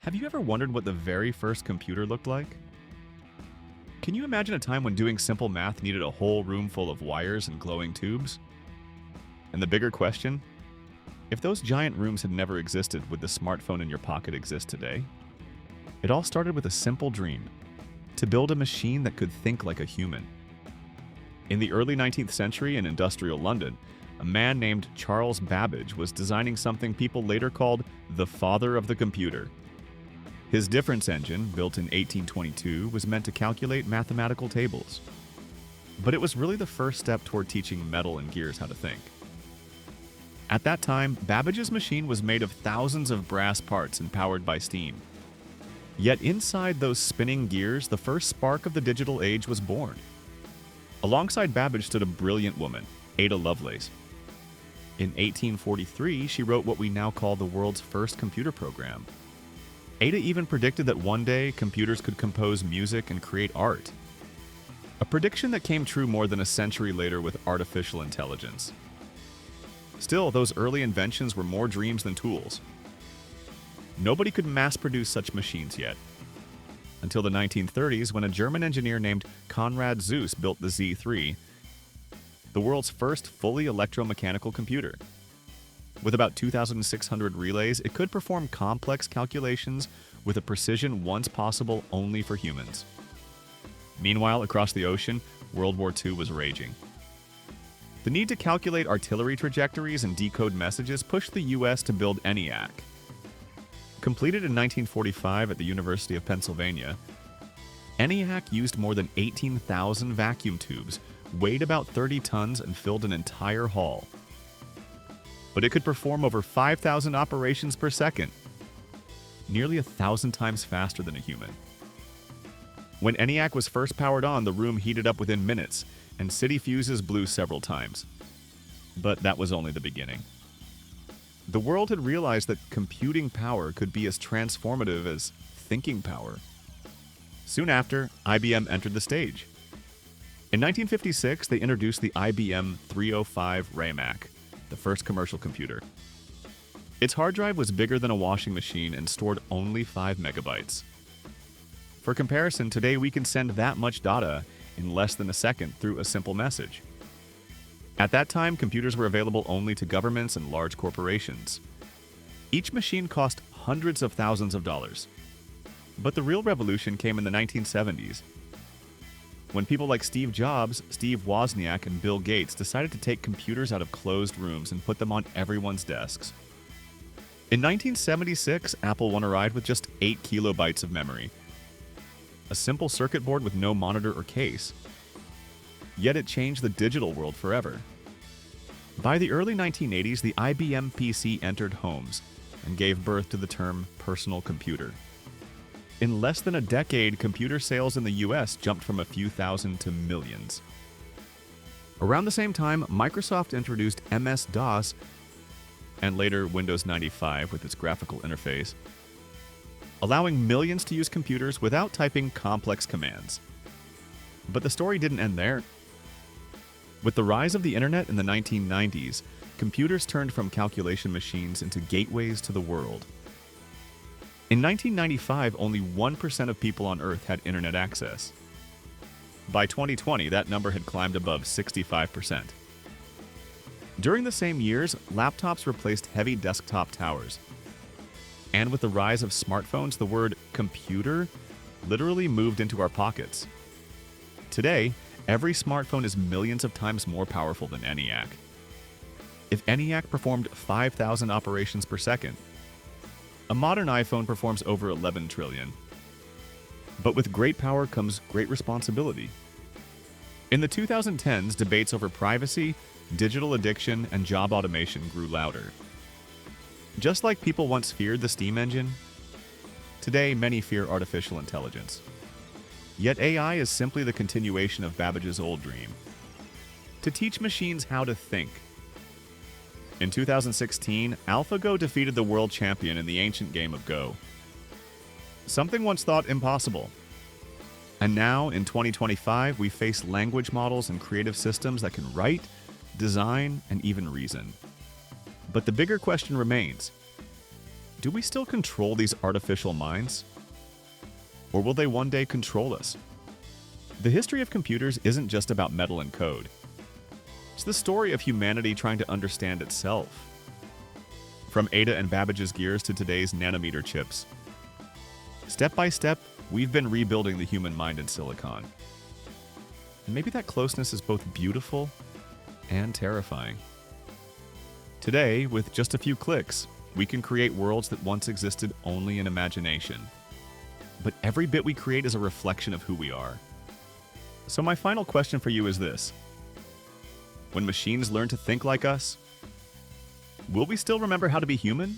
Have you ever wondered what the very first computer looked like? Can you imagine a time when doing simple math needed a whole room full of wires and glowing tubes? And the bigger question? If those giant rooms had never existed, would the smartphone in your pocket exist today? It all started with a simple dream: to build a machine that could think like a human. In the early 19th century in industrial London, a man named Charles Babbage was designing something people later called the father of the computer. His difference engine, built in 1822, was meant to calculate mathematical tables. But it was really the first step toward teaching metal and gears how to think. At that time, Babbage's machine was made of thousands of brass parts and powered by steam. Yet inside those spinning gears, the first spark of the digital age was born. Alongside Babbage stood a brilliant woman, Ada Lovelace. In 1843, she wrote what we now call the world's first computer program. Ada even predicted that one day computers could compose music and create art. A prediction that came true more than a century later with artificial intelligence. Still, those early inventions were more dreams than tools. Nobody could mass-produce such machines yet. Until the 1930s, when a German engineer named Konrad Zuse built the Z3, the world's first fully electromechanical computer. With about 2,600 relays, it could perform complex calculations with a precision once possible only for humans. Meanwhile, across the ocean, World War II was raging. The need to calculate artillery trajectories and decode messages pushed the U.S. to build ENIAC. Completed in 1945 at the University of Pennsylvania, ENIAC used more than 18,000 vacuum tubes, weighed about 30 tons, and filled an entire hall. But it could perform over 5,000 operations per second, nearly 1,000 times faster than a human. When ENIAC was first powered on, the room heated up within minutes, and city fuses blew several times. But that was only the beginning. The world had realized that computing power could be as transformative as thinking power. Soon after, IBM entered the stage. In 1956, they introduced the IBM 305 RAMAC, the first commercial computer. Its hard drive was bigger than a washing machine and stored only 5 megabytes. For comparison, today we can send that much data in less than a second through a simple message. At that time, computers were available only to governments and large corporations. Each machine cost hundreds of thousands of dollars. But the real revolution came in the 1970s, when people like Steve Jobs, Steve Wozniak, and Bill Gates decided to take computers out of closed rooms and put them on everyone's desks. In 1976, Apple won a ride with just 8 kilobytes of memory. A simple circuit board with no monitor or case. Yet it changed the digital world forever. By the early 1980s, the IBM PC entered homes and gave birth to the term personal computer. In less than a decade, computer sales in the US jumped from a few thousand to millions. Around the same time, Microsoft introduced MS-DOS and later Windows 95 with its graphical interface, allowing millions to use computers without typing complex commands. But the story didn't end there. With the rise of the internet in the 1990s, computers turned from calculation machines into gateways to the world. In 1995, only 1% of people on Earth had internet access. By 2020, that number had climbed above 65%. During the same years, laptops replaced heavy desktop towers. And with the rise of smartphones, the word computer literally moved into our pockets. Today, every smartphone is millions of times more powerful than ENIAC. If ENIAC performed 5,000 operations per second, a modern iPhone performs over 11 trillion. But with great power comes great responsibility. In the 2010s, debates over privacy, digital addiction, and job automation grew louder. Just like people once feared the steam engine, today many fear artificial intelligence. Yet AI is simply the continuation of Babbage's old dream: to teach machines how to think. In 2016, AlphaGo defeated the world champion in the ancient game of Go. Something once thought impossible. And now, in 2025, we face language models and creative systems that can write, design, and even reason. But the bigger question remains: Do we still control these artificial minds? Or will they one day control us? The history of computers isn't just about metal and code. It's the story of humanity trying to understand itself. From Ada and Babbage's gears to today's nanometer chips. Step by step, we've been rebuilding the human mind in silicon. And maybe that closeness is both beautiful and terrifying. Today, with just a few clicks, we can create worlds that once existed only in imagination. But every bit we create is a reflection of who we are. So my final question for you is this. When machines learn to think like us, will we still remember how to be human?